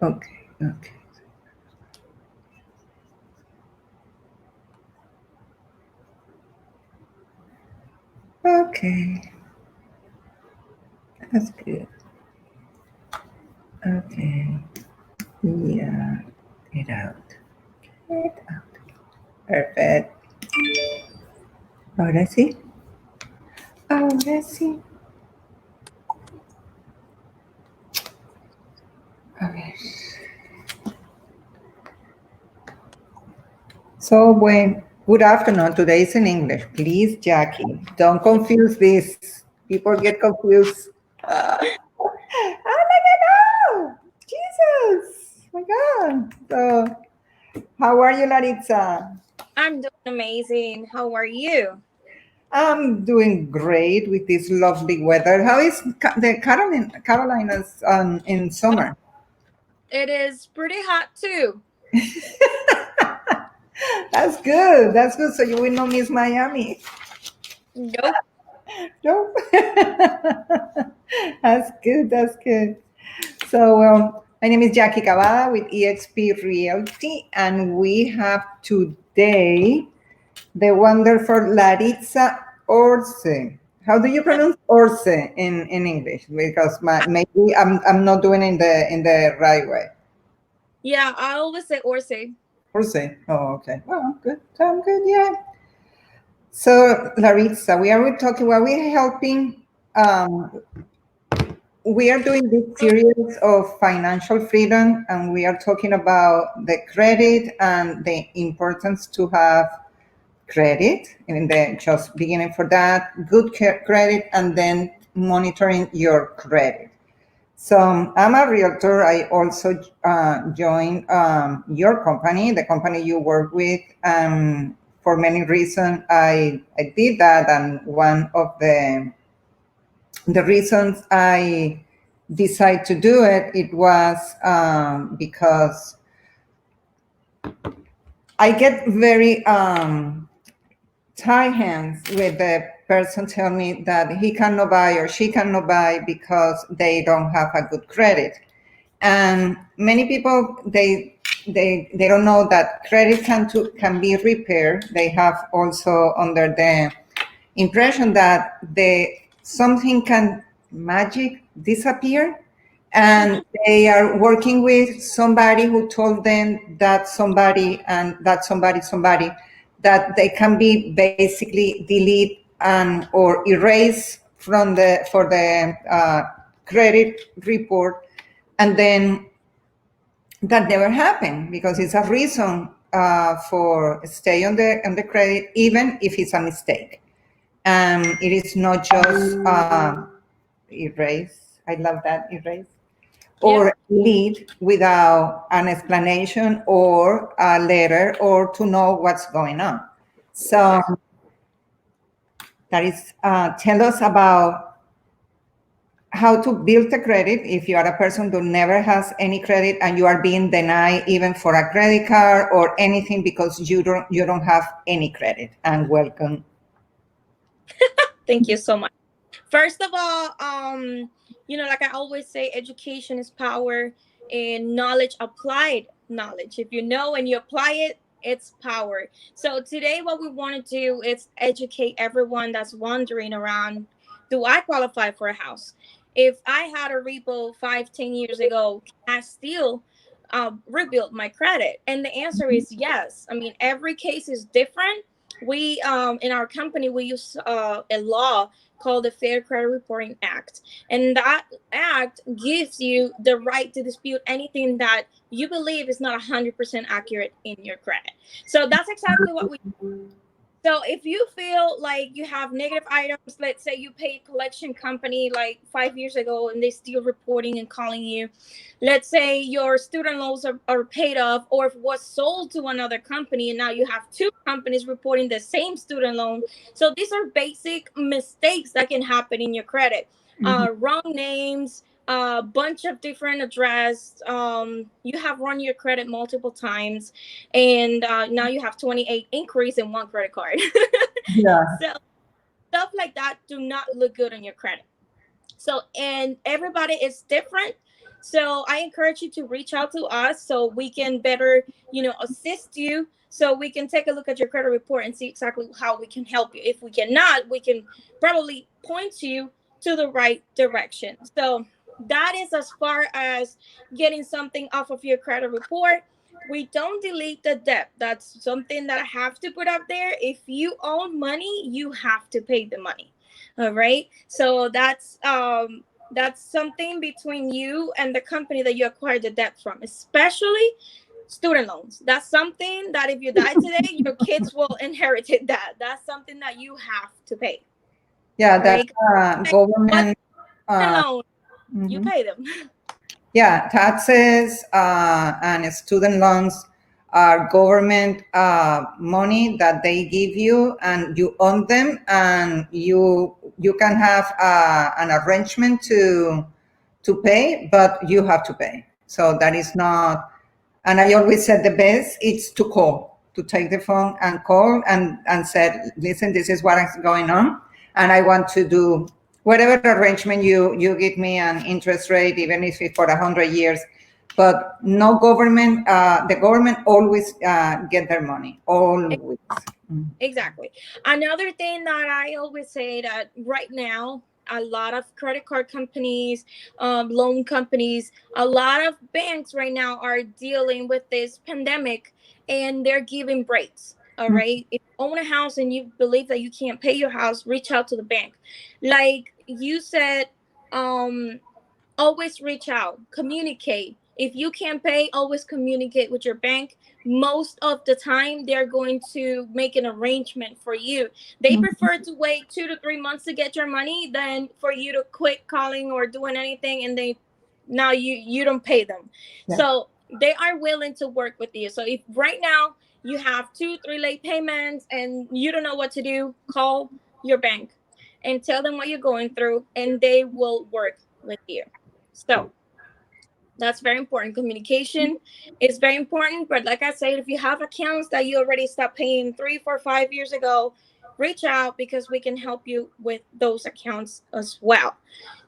Okay, okay. Okay, that's good. Okay, yeah, it out. It out. Perfect. Ahora sí. Ahora sí. A ver. So, good afternoon. Today is in English. Please, Jackie, don't confuse this. People get confused. Oh my God, no! Jesus! My God. So, how are you, Laritza? I'm doing amazing. How are you? I'm doing great with this lovely weather. How is the Carolinas in Oh, summer? it is pretty hot too. That's good. That's good. So you will not miss Miami. Nope. No. That's good. That's good. So, my name is Jackie Cavada with eXp Realty, and we have today the wonderful Laritza Orse. How do you pronounce Orse in English? Because maybe I'm not doing it in the right way. Yeah, I always say Orse. Orse. Oh, okay. Well, good. Sound good. Yeah. So, Laritza, we are talking. Well, we're helping. Um, we are doing this series of financial freedom, and we are talking about the credit and the importance to have credit in the just beginning for that good credit, and then monitoring your credit. So I'm a realtor. I also joined your company, the company you work with. For many reasons, I did that, and one of the reasons I decided to do it, it was because I get very tie hands with the person tell me that he cannot buy or she cannot buy because they don't have a good credit. And many people they don't know that credit can be repaired. They have also under the impression that something can magic disappear, and they are working with somebody who told them that somebody that they can be basically delete and or erase from the for the credit report, and then that never happened because it's a reason for stay on the credit even if it's a mistake. It is not just erase. I love that erase Yep. or lead without an explanation or a letter or to know what's going on. So that is tell us about how to build a credit if you are a person who never has any credit and you are being denied even for a credit card or anything because you don't have any credit. And welcome. Thank you so much. First of all, like I always say, education is power and knowledge applied knowledge. If you know and you apply it, it's power. So today what we want to do is educate everyone that's wandering around. Do I qualify for a house? If I had a repo 5, 10 years ago, can I still rebuild my credit? And the answer is yes. I mean, every case is different. We in our company we use a law called the Fair Credit Reporting Act. And that act gives you the right to dispute anything that you believe is not 100% accurate in your credit. So that's exactly what we. So if you feel like you have negative items, let's say you paid collection company like 5 years ago and they still reporting and calling you. Let's say your student loans are paid off, or if it was sold to another company and now you have two companies reporting the same student loan. So these are basic mistakes that can happen in your credit. Mhm. Wrong names, a bunch of different address. You have run your credit multiple times, and now you have 28 inquiries in one credit card. Yeah. So stuff like that do not look good on your credit. So, and everybody is different. So I encourage you to reach out to us so we can better, assist you. So we can take a look at your credit report and see exactly how we can help you. If we cannot, we can probably point you to the right direction. So that is as far as getting something off of your credit report. We don't delete the debt. That's something that I have to put up there. If you owe money, you have to pay the money. All right. So that's something between you and the company that you acquired the debt from, especially student loans. That's something that if you die today, your kids will inherit that. That's something that you have to pay. Yeah, that Right? government. Student loan, you Mhm. pay them. Yeah, taxes and student loans are government money that they give you, and you own them, and you can have an arrangement to pay, but you have to pay. So that is not. And I always said the best it's to call, to take the phone and call and said, listen, this is what is going on, and I want to do whatever arrangement you give me an interest rate, even if it's for 100 years. But no government, the government always get their money, always. Mm. Exactly. Another thing that I always say that right now, a lot of credit card companies, loan companies, a lot of banks right now are dealing with this pandemic and they're giving breaks. All Mm. right. If you own a house and you believe that you can't pay your house, reach out to the bank. Like you said, um, always reach out, communicate. If you can't pay, always communicate with your bank. Most of the time, they're going to make an arrangement for you. They prefer to wait 2 to 3 months to get your money than for you to quit calling or doing anything and they now you don't pay them. Yeah. So they are willing to work with you. So if right now you have 2 3 late payments and you don't know what to do, call your bank and tell them what you're going through and they will work with you. So that's very important. Communication is very important. But like I said, if you have accounts that you already stopped paying 3 4 5 years ago, reach out because we can help you with those accounts as well.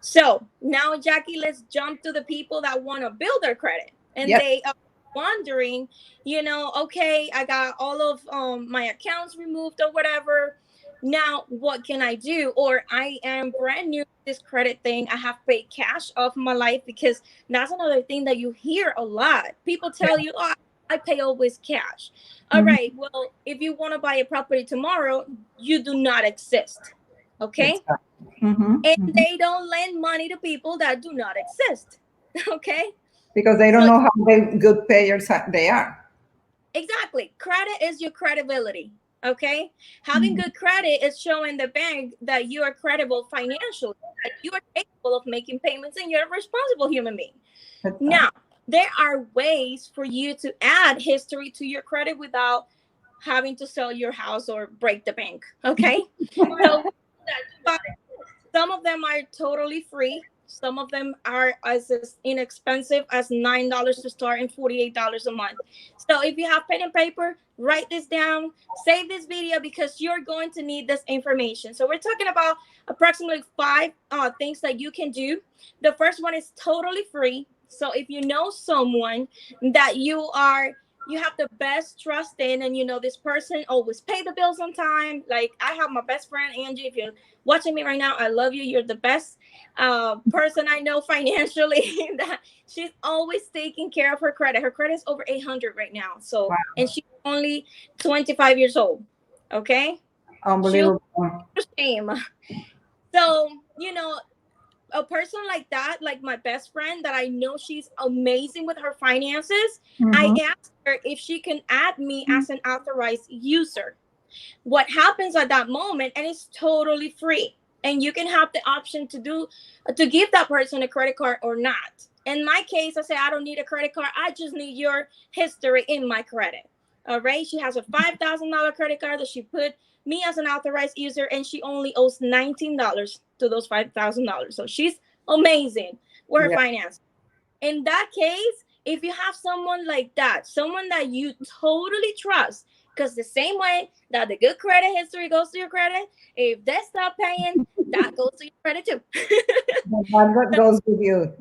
So now, Jackie, let's jump to the people that want to build their credit and Yep. they are wondering, okay, I got all of my accounts removed or whatever. Now, what can I do? Or I am brand new to this credit thing. I have paid cash off my life because that's another thing that you hear a lot. People tell you, oh, I pay always cash. All Mhm. right. Well, if you want to buy a property tomorrow, you do not exist. Okay. Exactly. Mhm, And mhm. they don't lend money to people that do not exist. Okay. Because they don't So know how good payers they are. exactly. Credit is your credibility. Okay. Having Mhm. good credit is showing the bank that you are credible financially, that you are capable of making payments and you're a responsible human being. Exactly. Now, there are ways for you to add history to your credit without having to sell your house or break the bank. Okay. So some of them are totally free. Some of them are as inexpensive as $9 to start and $48 a month. So if you have pen and paper, write this down, save this video because you're going to need this information. So we're talking about approximately five things that you can do. The first one is totally free. So if you know someone that you have the best trust in and you know this person always pay the bills on time. Like I have my best friend Angie. If you're watching me right now, I love you. You're the best person I know financially. That she's always taking care of her credit. Her credit is over 800 right now. So, Wow. and she's only 25 years old. Okay, she'll Unbelievable. shame. So a person like that, like my best friend, that I know she's amazing with her finances. I Mhm. asked her if she can add me as an authorized user. What happens at that moment, and it's totally free, and you can have the option to give that person a credit card or not. In my case, I say I don't need a credit card, I just need your history in my credit. All right, she has a $5,000 credit card that she put me as an authorized user, and she only owes $19 to those $5,000. So she's amazing with her Yeah. finance. In that case, if you have someone like that, someone that you totally trust, because the same way that the good credit history goes to your credit, if they stop paying, that goes to your credit too. That goes with you.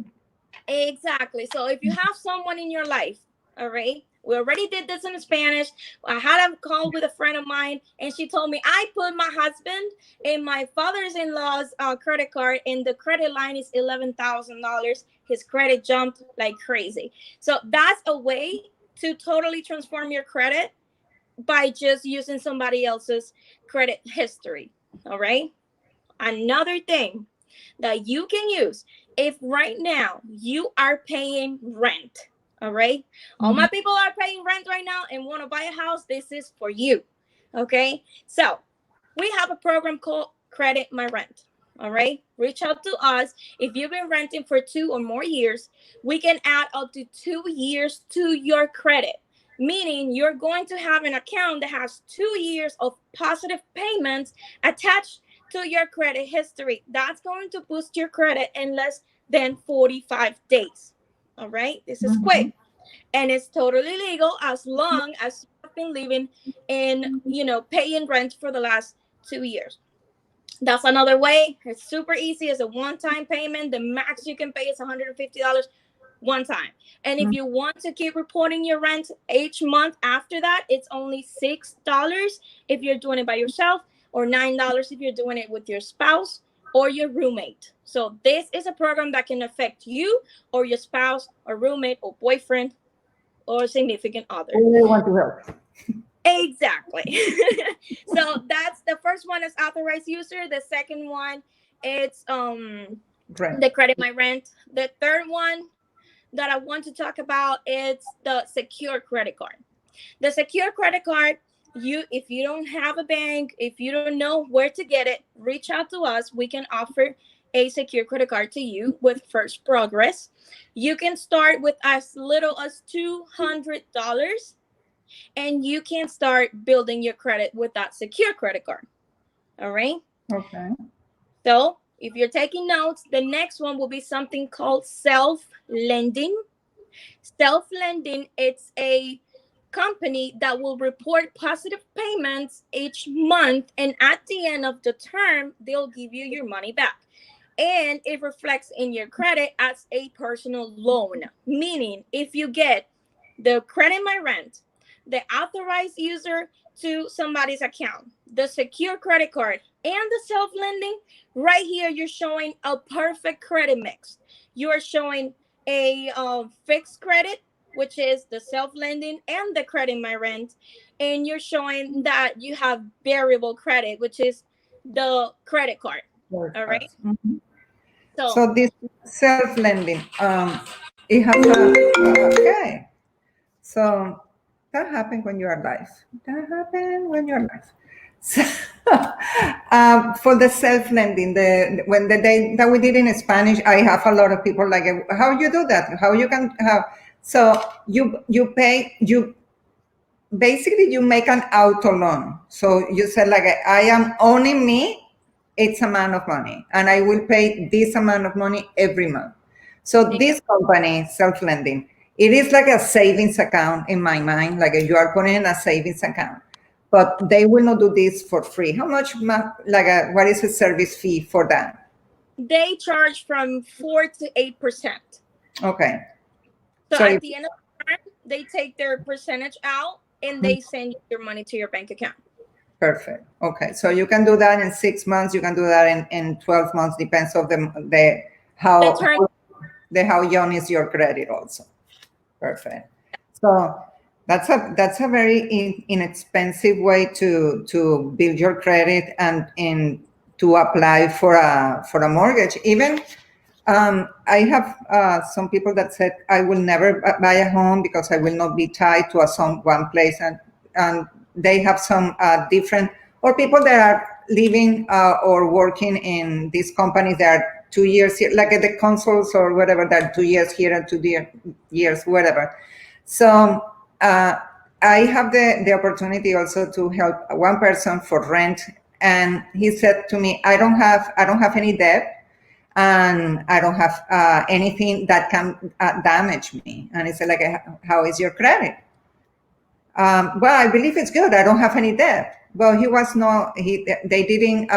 Exactly. So if you have someone in your life, all right, we already did this in Spanish. I had a call with a friend of mine, and she told me I put my husband in my father's-in-law's credit card, and the credit line is $11,000. His credit jumped like crazy. So that's a way to totally transform your credit by just using somebody else's credit history. All right. Another thing that you can use, if right now you are paying rent, all right, all my people are paying rent right now and want to buy a house, this is for you. Okay, so we have a program called Credit My Rent. All right, reach out to us. If you've been renting for 2 or more years, we can add up to 2 years to your credit, meaning you're going to have an account that has 2 years of positive payments attached to your credit history. That's going to boost your credit in less than 45 days. All right, this is quick, and it's totally legal as long as you've been living in, paying rent for the last 2 years. That's another way. It's super easy. It's a one-time payment. The max you can pay is $150 one time. And if you want to keep reporting your rent each month after that, it's only $6 if you're doing it by yourself, or $9 if you're doing it with your spouse or your roommate. So this is a program that can affect you or your spouse or roommate or boyfriend or significant other. We want to help. Exactly. So that's the first one is authorized user. The second one, it's the Credit My Rent. The third one that I want to talk about is the secure credit card. The secure credit card, if you don't have a bank, if you don't know where to get it, reach out to us. We can offer a secure credit card to you with First Progress. You can start with as little as $200, and you can start building your credit with that secure credit card. All right. Okay. So if you're taking notes, the next one will be something called self-lending. Self-lending, it's a company that will report positive payments each month, and at the end of the term, they'll give you your money back. And it reflects in your credit as a personal loan, meaning if you get the Credit My Rent, the authorized user to somebody's account, the secure credit card, and the self-lending, right here, you're showing a perfect credit mix. You're showing a fixed credit, which is the self-lending and the Credit My Rent, and you're showing that you have variable credit, which is the credit card. All right. So this self-lending, it has a, okay. So that happens when you're alive. That happens when you're alive. So, for the self-lending, when the day that we did in Spanish, I have a lot of people like, how you do that? How you can have? So you basically you make an auto loan. So you said like, I am owning me X amount of money, and I will pay this amount of money every month. So this company, self-lending, it is like a savings account in my mind, like you are putting in a savings account, but they will not do this for free. How much, what is the service fee for that? They charge from 4 to 8%. Okay. So at the end of the term, they take their percentage out and they send your money to your bank account. Perfect. Okay. So you can do that in 6 months. You can do that in 12 months. Depends on how young is your credit also. Perfect. So that's a very inexpensive way to build your credit and to apply for a mortgage. Even I have some people that said I will never buy a home because I will not be tied to one place, and they have some different, or people that are living or working in these companies that are 2 years here, like at the consuls or whatever, that are 2 years here and 2 years, whatever. So I have the opportunity also to help one person for rent, and he said to me, I don't have any debt, and I don't have anything that can damage me. And he said, like, how is your credit? Well, I believe it's good. I don't have any debt. Well, they didn't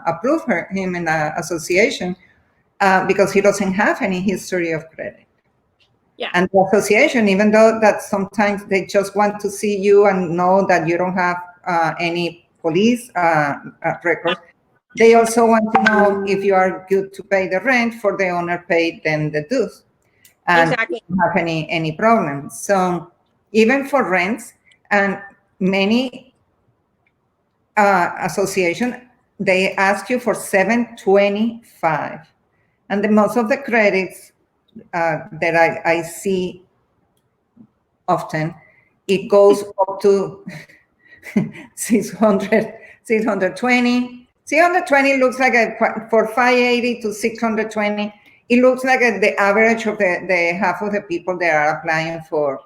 approve him in the association. because he doesn't have any history of credit. Yeah. And the association, even though that sometimes they just want to see you and know that you don't have any police records, they also want to know if you are good to pay the rent for the owner paid then the dues. And Exactly. don't have any problems. So even for rents, and many association, they ask you for 725. And the most of the credits that I see often, it goes up to 600, 620. 620 looks like for 580 to 620, it looks like the average of the half of the people that are applying for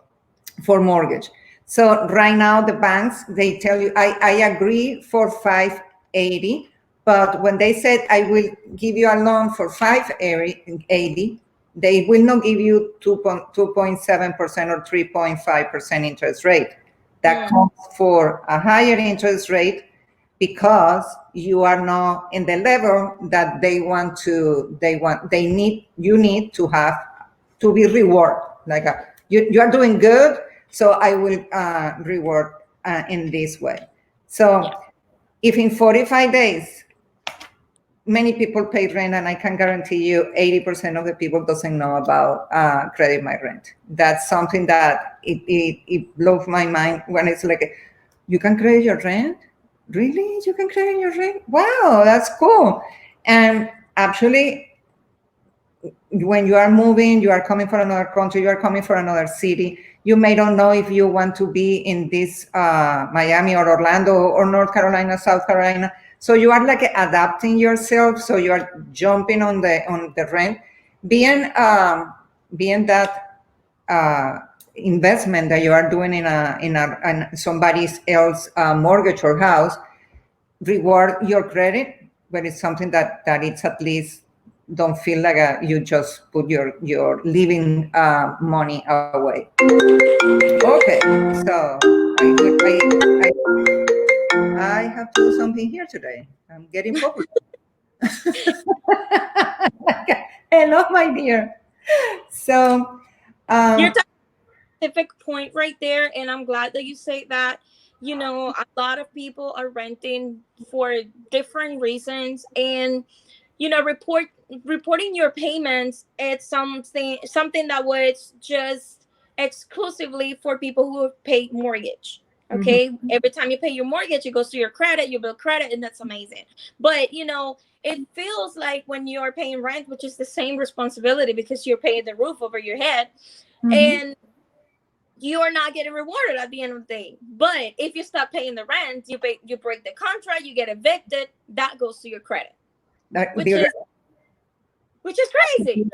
mortgage. So right now the banks, they tell you, I agree for 580, but when they said I will give you a loan for 580, they will not give you 2.7% or 3.5% interest rate. That comes for a higher interest rate because you are not in the level that you need to have to be rewarded. Like you are doing good, so I will reward in this way. So if in 45 days many people pay rent, and I can guarantee you 80% of the people doesn't know about Credit My Rent. That's something that it blows my mind when it's like, you can credit your rent? Really? You can credit your rent? Wow, that's cool. And actually, when you are moving, you are coming from another country, you are coming from another city, you may don't know if you want to be in this Miami or Orlando or North Carolina, South Carolina. So you are like adapting yourself. So you are jumping on the rent, being that investment that you are doing in somebody else mortgage or house, reward your credit, but it's something that it's at least don't feel like you just put your living money away. Okay, so I have to do something here today. I'm getting popular. Hello, my dear. So You're talking a specific point right there, and I'm glad that you say that. You know, a lot of people are renting for different reasons, and you know, reporting your payments, it's something that was just exclusively for people who have paid mortgage. Okay. Every time you pay your mortgage, it goes to your credit, you build credit, and that's amazing. But you know, it feels like when you're paying rent, which is the same responsibility because you're paying the roof over your head, and you are not getting rewarded at the end of the day. But if you stop paying the rent, you break the contract, you get evicted, that goes to your credit, which is crazy.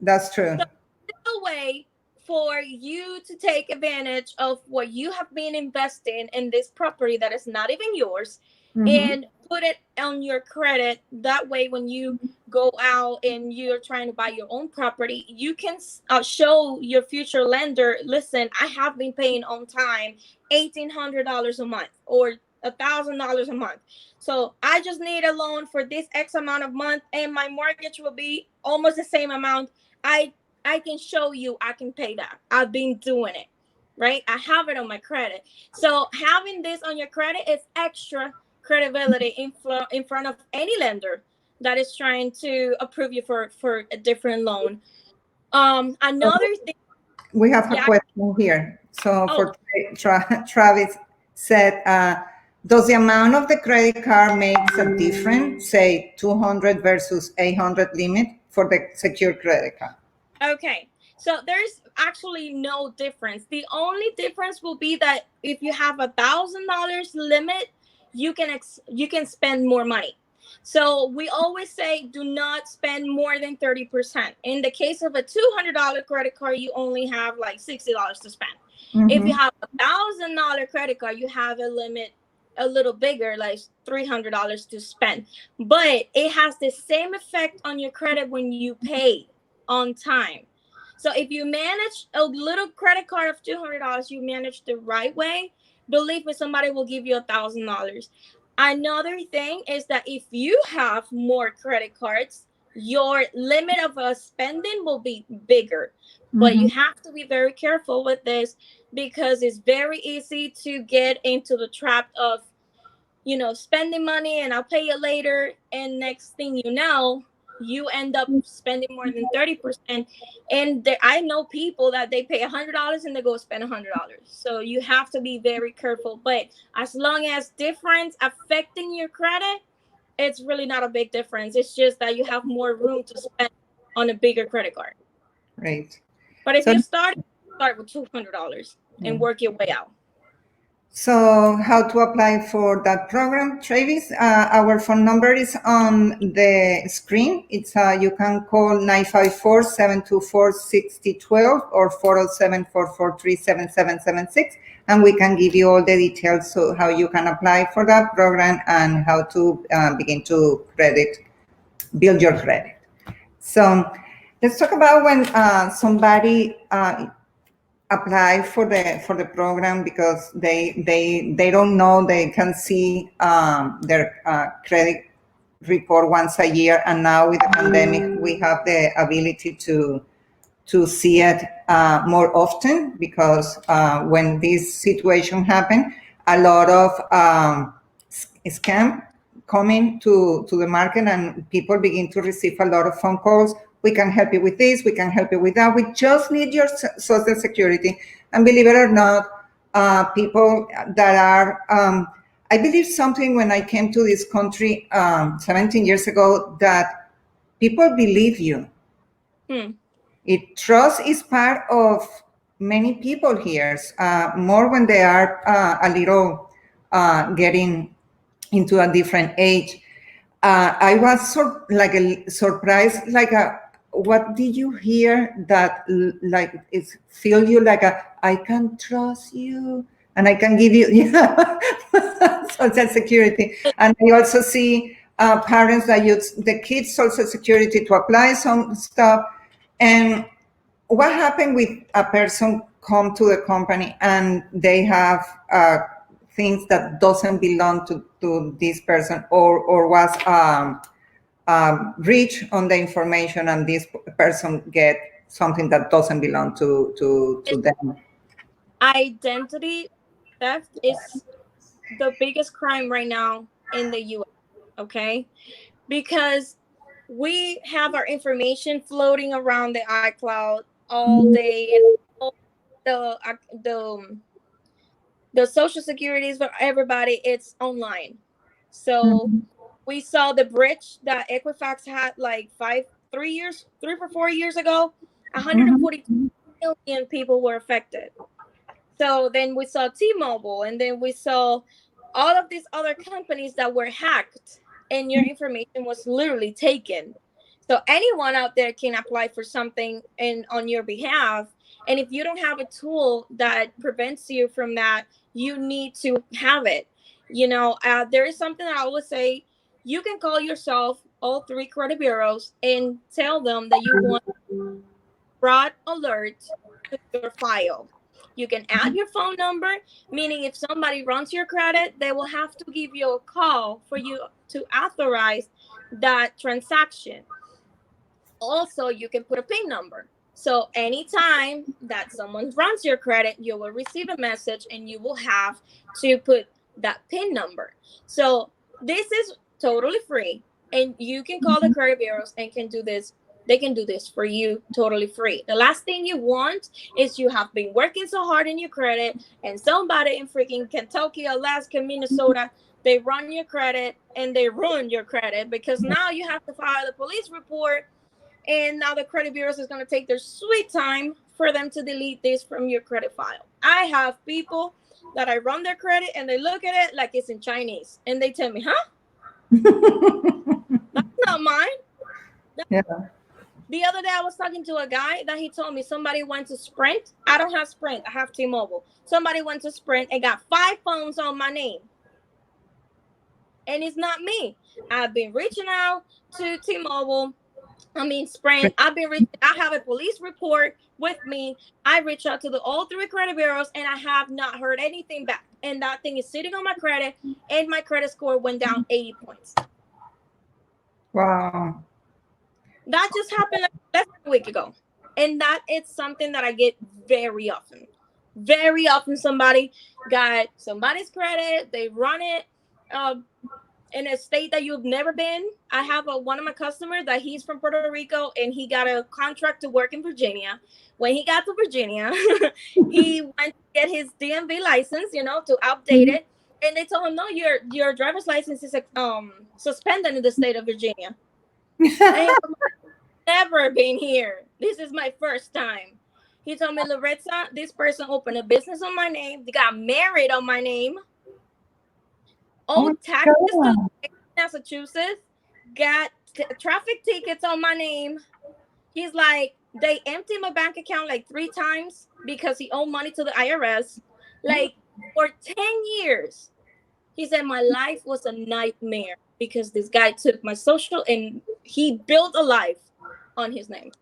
That's true. So there's a way for you to take advantage of what you have been investing in this property that is not even yours, and put it on your credit. That way, when you go out and you're trying to buy your own property, you can show your future lender, listen, I have been paying on time $1,800 a month or $1,000 a month. So I just need a loan for this X amount of month, and my mortgage will be almost the same amount. I can show you I can pay that. I've been doing it, right? I have it on my credit. So having this on your credit is extra credibility in front of any lender that is trying to approve you for a different loan. Another thing. We have a question here. So for Travis said, does the amount of the credit card makes a difference, say 200 versus 800 limit for the secured credit card? Okay, so there's actually no difference. The only difference will be that if you have $1,000 limit, you can spend more money. So we always say do not spend more than 30%. In the case of a $200 credit card, you only have like $60 to spend. If you have $1,000 credit card, you have a limit a little bigger, like $300 to spend. But it has the same effect on your credit when you pay on time. So if you manage a little credit card of $200, you manage the right way, believe me, somebody will give you $1,000. Another thing is that if you have more credit cards, your limit of spending will be bigger. But you have to be very careful with this, because it's very easy to get into the trap of, spending money and I'll pay you later. And next thing you know, you end up spending more than 30%. And I know people that they pay $100 and they go spend $100. So you have to be very careful. But as long as difference affecting your credit, it's really not a big difference. It's just that you have more room to spend on a bigger credit card. Right. But if So- you start with $200 and work your way out. So how to apply for that program, Travis? Our phone number is on the screen. It's you can call 954-724-6012 or 407-443-7776, and we can give you all the details so how you can apply for that program and how to begin to build your credit. So let's talk about when somebody apply for the program because they don't know they can see their credit report once a year, and now with the pandemic we have the ability to see it more often, because when this situation happened, a lot of scam coming to the market, and people begin to receive a lot of phone calls. We can help you with this, we can help you with that, we just need your social security. And believe it or not, people that are, I believe something when I came to this country 17 years ago, that people believe you. Trust is part of many people here, more when they are a little getting into a different age. I was surprised, what did you hear that it feel you like I can trust you and I can give you social security. And I also see parents that use the kids' social security to apply some stuff. And what happened with a person come to the company and they have things that doesn't belong to this person, or was rich on the information, and this person get something that doesn't belong to them. Identity theft is the biggest crime right now in the US, okay? Because we have our information floating around the iCloud all day, and all the social securities for everybody, it's online. So we saw the breach that Equifax had like 3 or 4 years ago. 142 million people were affected. So then we saw T-Mobile, and then we saw all of these other companies that were hacked, and your information was literally taken. So anyone out there can apply for something on your behalf. And if you don't have a tool that prevents you from that, you need to have it. There is something I always say: you can call yourself all 3 credit bureaus and tell them that you want fraud alert to your file. You can add your phone number, meaning if somebody runs your credit, they will have to give you a call for you to authorize that transaction. Also, you can put a PIN number. So anytime that someone runs your credit, you will receive a message and you will have to put that PIN number. So this is totally free, and you can call the credit bureaus and can do this. They can do this for you totally free. The last thing you want is you have been working so hard in your credit, and somebody in freaking Kentucky, Alaska, Minnesota, they run your credit and they ruin your credit, because now you have to file the police report, and now the credit bureaus is going to take their sweet time for them to delete this from your credit file. I have people that I run their credit and they look at it like it's in Chinese, and they tell me, huh? That's not mine. Yeah. The other day I was talking to a guy that he told me somebody went to Sprint. I don't have Sprint, I have T-Mobile. Somebody went to Sprint and got 5 phones on my name. And it's not me. I've been reaching out to Sprint. I have a police report with me. I reached out to all 3 credit bureaus and I have not heard anything back. And that thing is sitting on my credit, and my credit score went down 80 points. Wow. That just happened like less than a week ago. And that is something that I get very often. Very often somebody got somebody's credit, they run it in a state that you've never been. I have one of my customers that he's from Puerto Rico and he got a contract to work in Virginia. When he got to Virginia, he went to get his DMV license, to update it. And they told him, no, your driver's license is suspended in the state of Virginia. And never been here. This is my first time. He told me, Loretza, this person opened a business on my name. They got married on my name. Owed taxes to Massachusetts. Got traffic tickets on my name. He's like, they emptied my bank account like 3 times because he owed money to the IRS. Like for 10 years. He said my life was a nightmare because this guy took my social and he built a life on his name.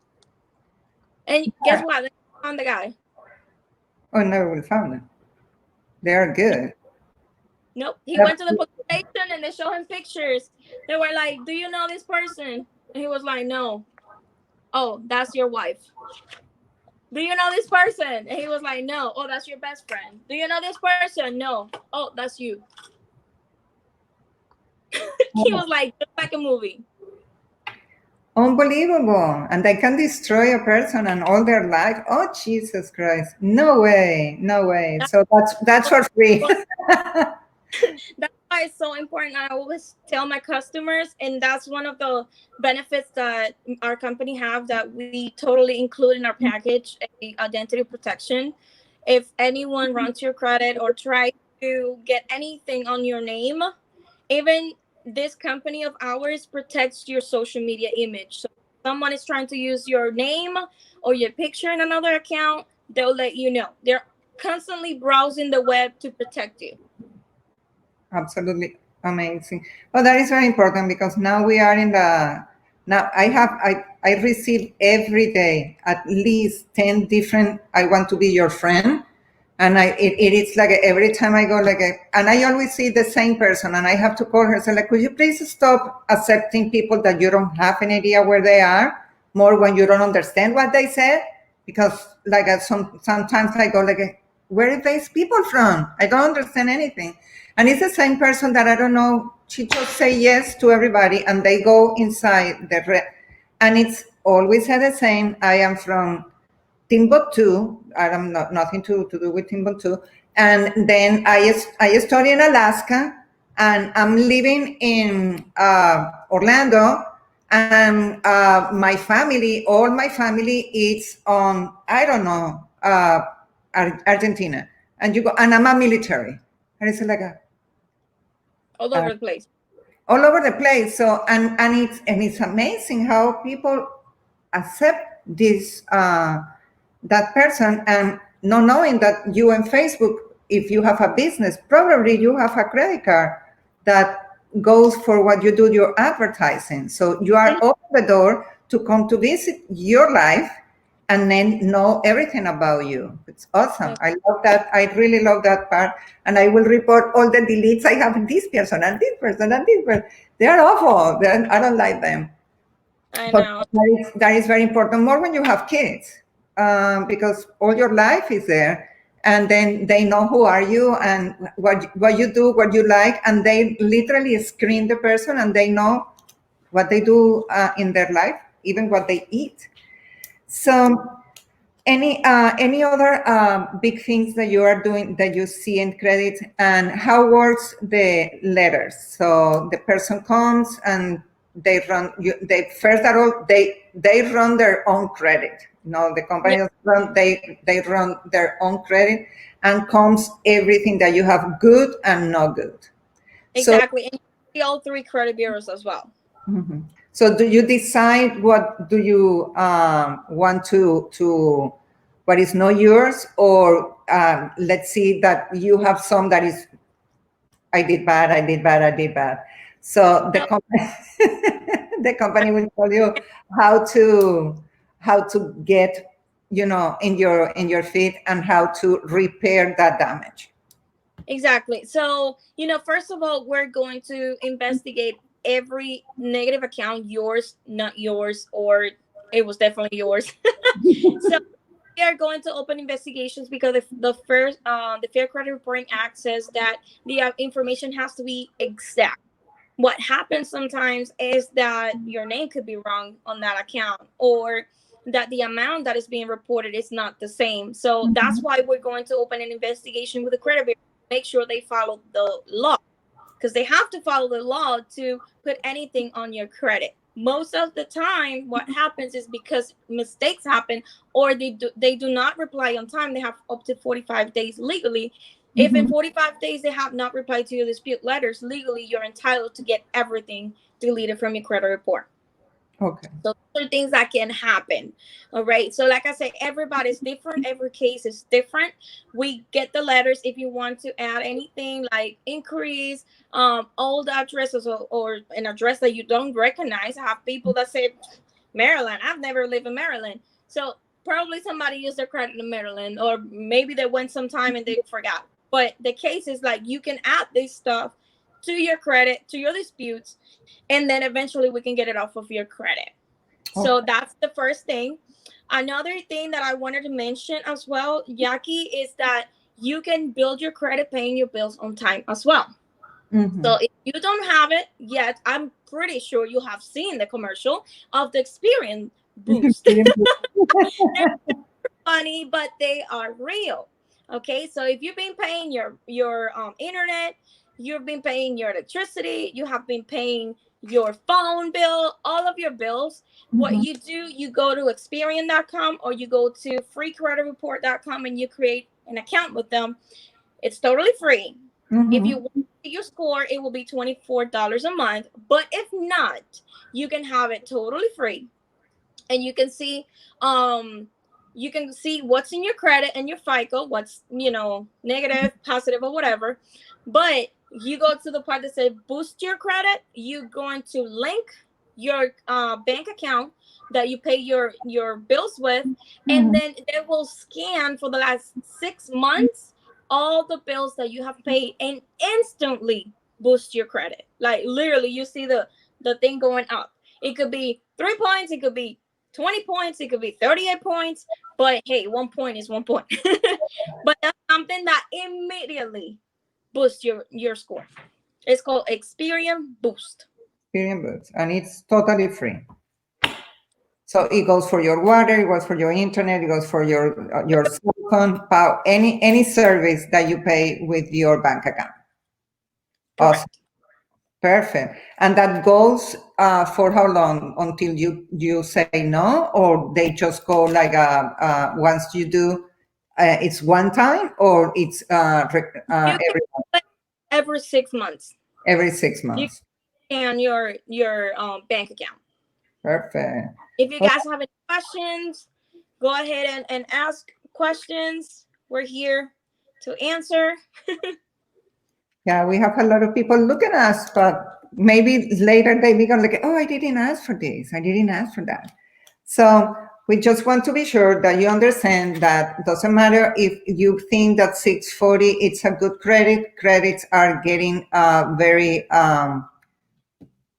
And guess what? They found the guy. Oh no, we found them. They are good. Nope. He went to the police station and they showed him pictures. They were like, do you know this person? And he was like, no. Oh, that's your wife. Do you know this person? And he was like, no. Oh, that's your best friend. Do you know this person? No. Oh, that's you. He was like, just like a movie. Unbelievable. And they can destroy a person and all their life. Oh, Jesus Christ. No way. No way. So that's for free. That's why it's so important. I always tell my customers, and that's one of the benefits that our company have that we totally include in our package, identity protection. If anyone runs your credit or tries to get anything on your name, even this company of ours protects your social media image. So if someone is trying to use your name or your picture in another account, they'll let you know. They're constantly browsing the web to protect you. Absolutely amazing. Well, that is very important because now we are in now I receive every day at least 10 different, I want to be your friend. And it is like every time I go and I always see the same person and I have to call her, say like, could you please stop accepting people that you don't have an idea where they are, more when you don't understand what they said? Because sometimes I go where are these people from? I don't understand anything. And it's the same person that I don't know, she just say yes to everybody and they go inside and it's always the same. I am from Timbuktu. I am nothing to do with Timbuktu. And then I study in Alaska and I'm living in Orlando. And all my family is on, I don't know, Argentina. And you go, and I'm a military. And it's like all over the place. All over the place. So and it's amazing how people accept this that person, and not knowing that you on Facebook, if you have a business, probably you have a credit card that goes for what you do, your advertising. So you are open the door to come to visit your life and then know everything about you. It's awesome. I love that. I really love that part. And I will report all the deletes I have in this person and this person and this person. They are awful. I don't like them. I know. That is very important, more when you have kids, because all your life is there. And then they know who are you and what you do, what you like, and they literally screen the person and they know what they do in their life, even what they eat. So any other big things that you are doing that you see in credit, and how works the letters? So the person comes and they run they run their own credit. The company they run their own credit, and comes everything that you have, good and not good. Exactly. So, and you see all 3 credit bureaus as well. Mm-hmm. So do you decide what do you want to what is not yours, or let's see that you have some that is I did bad. So the company the company will tell you how to get in your feet and how to repair that damage. Exactly. So first of all, we're going to investigate every negative account yours, not yours, or it was definitely yours. So we are going to open investigations because the Fair Credit Reporting Act says that the information has to be exact. What happens sometimes is that your name could be wrong on that account, or that the amount that is being reported is not the same. So that's why we're going to open an investigation with the credit bureau, make sure they follow the law, because they have to follow the law to put anything on your credit. Most of the time what happens is because mistakes happen, or they do not reply on time. They have up to 45 days legally. If in 45 days they have not replied to your dispute letters, legally you're entitled to get everything deleted from your credit report. Okay. So those are things that can happen. All right. So like I said, everybody's different. Every case is different. We get the letters. If you want to add anything like inquiries, old addresses, or an address that you don't recognize. I have people that say Maryland. I've never lived in Maryland. So probably somebody used their credit in Maryland, or maybe they went sometime and they forgot. But the case is like you can add this stuff to your credit, to your disputes, and then eventually we can get it off of your credit. So that's the first thing. Another thing that I wanted to mention as well, Jackie, is that you can build your credit paying your bills on time as well. So if you don't have it yet, I'm pretty sure you have seen the commercial of the Experian Boost. They're funny, but they are real. Okay, so if you've been paying your internet, you've been paying your electricity, you have been paying your phone bill, all of your bills, what you do, you go to Experian.com or you go to freecreditreport.com and you create an account with them. It's totally free. If you want to see your score, it will be $24 a month. But if not, you can have it totally free, and you can see what's in your credit and your FICO, what's negative, positive, or whatever. But you go to the part that says boost your credit. You're going to link your bank account that you pay your bills with, and then they will scan for the last 6 months all the bills that you have paid and instantly boost your credit. Like literally, you see the thing going up. It could be 3 points, it could be 20 points, it could be 38 points, but hey, 1 point is 1 point. But that's something that immediately boosts your score. It's called Experian Boost. Experian Boost, and it's totally free. So it goes for your water, it goes for your internet, it goes for your cell phone, power, any service that you pay with your bank account. Correct. Awesome. Perfect. And that goes for how long? Until you say no, or they just go like once you do, it's one time, or it's every 6 months. Every 6 months. And your bank account. Perfect. If you guys have any questions, go ahead and ask questions. We're here to answer. Yeah, we have a lot of people looking at us, but maybe later they become like, oh, I didn't ask for this. I didn't ask for that. So we just want to be sure that you understand that it doesn't matter if you think that 640, it's a good credit. Credits are getting very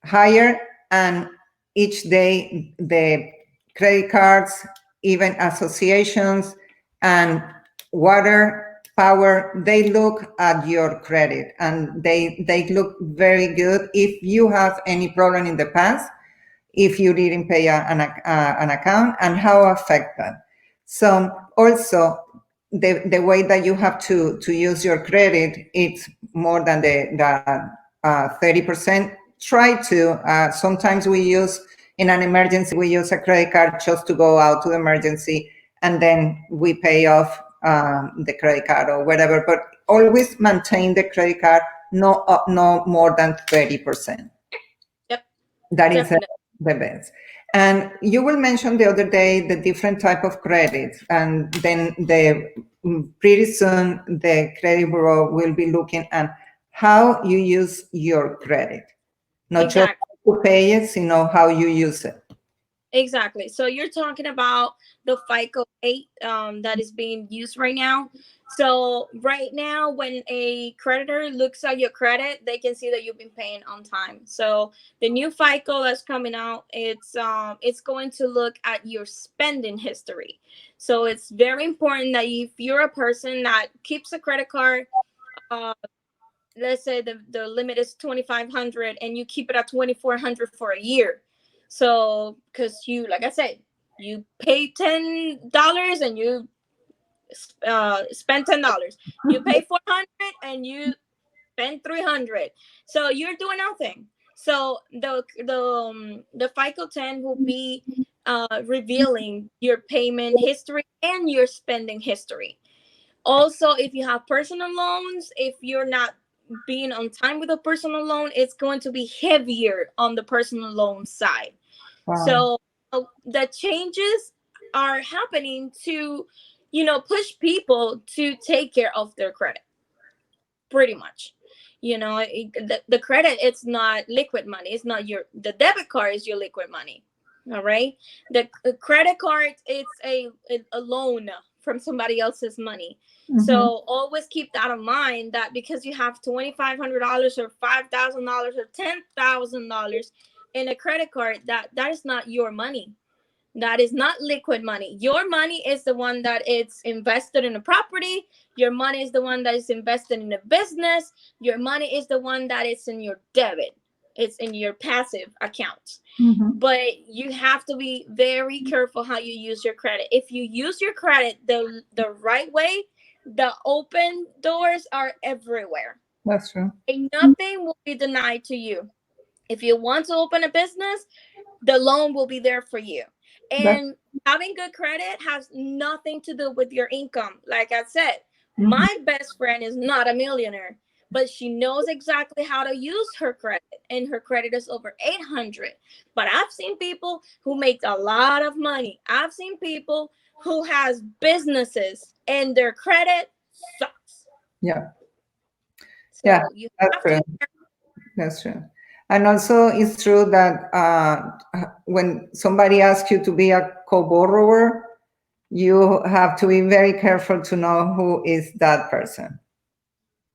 higher, and each day the credit cards, even associations and water, power, they look at your credit and they look very good. If you have any problem in the past, if you didn't pay an account, and how affect that. So also the way that you have to use your credit, it's more than the 30%. Try to, sometimes we use, in an emergency, we use a credit card just to go out to the emergency, and then we pay off the credit card or whatever, but always maintain the credit card no more than 30%. Yep. That is the best. And you will mention the other day the different type of credits, and then pretty soon the credit bureau will be looking at how you use your credit. Not just to pay it, how you use it. Exactly. So you're talking about the FICO 8 that is being used right now. So right now, when a creditor looks at your credit, they can see that you've been paying on time. So the new FICO that's coming out, it's going to look at your spending history. So it's very important that if you're a person that keeps a credit card, uh, let's say the limit is 2,500 and you keep it at 2,400 for a year. So because you, like I said, you pay $10 and you spend $10. You pay 400 and you spend 300. So you're doing nothing. So the FICO 10 will be revealing your payment history and your spending history. Also, if you have personal loans, if you're not being on time with a personal loan, it's going to be heavier on the personal loan side. Wow. So the changes are happening to, push people to take care of their credit, pretty much. The credit, it's not liquid money. It's not the debit card is your liquid money. All right. The credit card, it's a loan from somebody else's money. Mm-hmm. So always keep that in mind, that because you have $2,500 or $5,000 or $10,000 in a credit card, that is not your money. That is not liquid money. Your money is the one that it's invested in a property. Your money is the one that is invested in a business. Your money is the one that is in your debit. It's in your passive accounts. Mm-hmm. But you have to be very careful how you use your credit. If you use your credit the right way, the open doors are everywhere. That's true. And nothing will be denied to you. If you want to open a business, the loan will be there for you. And having good credit has nothing to do with your income. Like I said, Mm-hmm. my best friend is not a millionaire, but she knows exactly how to use her credit, and her credit is over 800. But I've seen people who make a lot of money. I've seen people who has businesses and their credit sucks. Yeah. So Yeah, you that's have true. to. That's true. And also, it's true that when somebody asks you to be a co-borrower, you have to be very careful to know who is that person.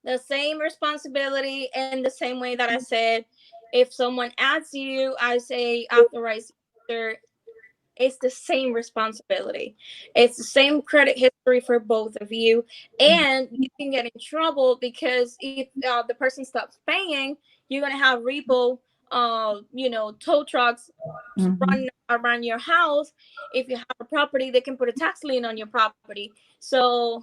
The same responsibility, and the same way that I said, if someone adds you, I say authorized user. It's the same responsibility. It's the same credit history for both of you, and you can get in trouble because if the person stops paying, you're gonna have repo, tow trucks run around your house. If you have a property, they can put a tax lien on your property. So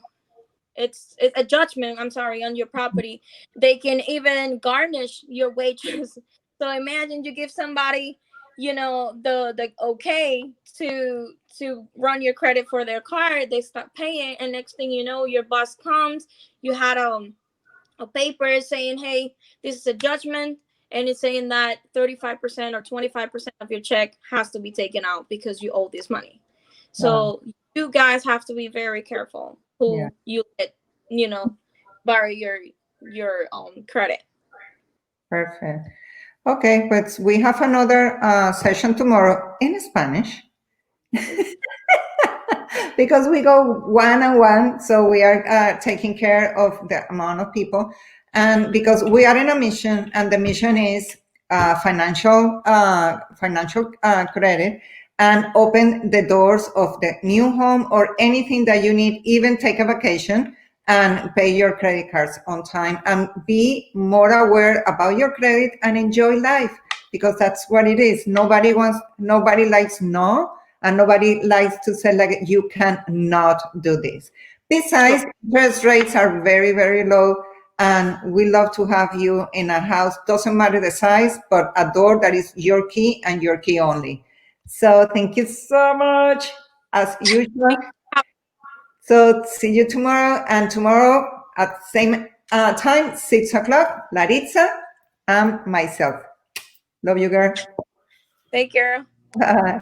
it's a judgment, I'm sorry, on your property. They can even garnish your wages. So imagine you give somebody, the okay to run your credit for their car, they start paying, and next thing you know, your boss comes, you had a paper saying, hey, this is a judgment, and it's saying that 35% or 25% of your check has to be taken out because you owe this money. So you guys have to be very careful who you let, borrow your credit. Perfect. Okay, but we have another session tomorrow in Spanish. Because we go one-on-one, so we are taking care of the amount of people, and because we are in a mission, and the mission is financial credit, and open the doors of the new home or anything that you need, even take a vacation and pay your credit cards on time, and be more aware about your credit and enjoy life, because that's what it is. Nobody likes no, and nobody likes to say like, you cannot do this. Besides, interest rates are very, very low, and we love to have you in a house. Doesn't matter the size, but a door that is your key and your key only. So thank you so much, as usual. So see you tomorrow, and tomorrow at same time, 6 o'clock, Laritza and myself. Love you, girl. Take care. Bye.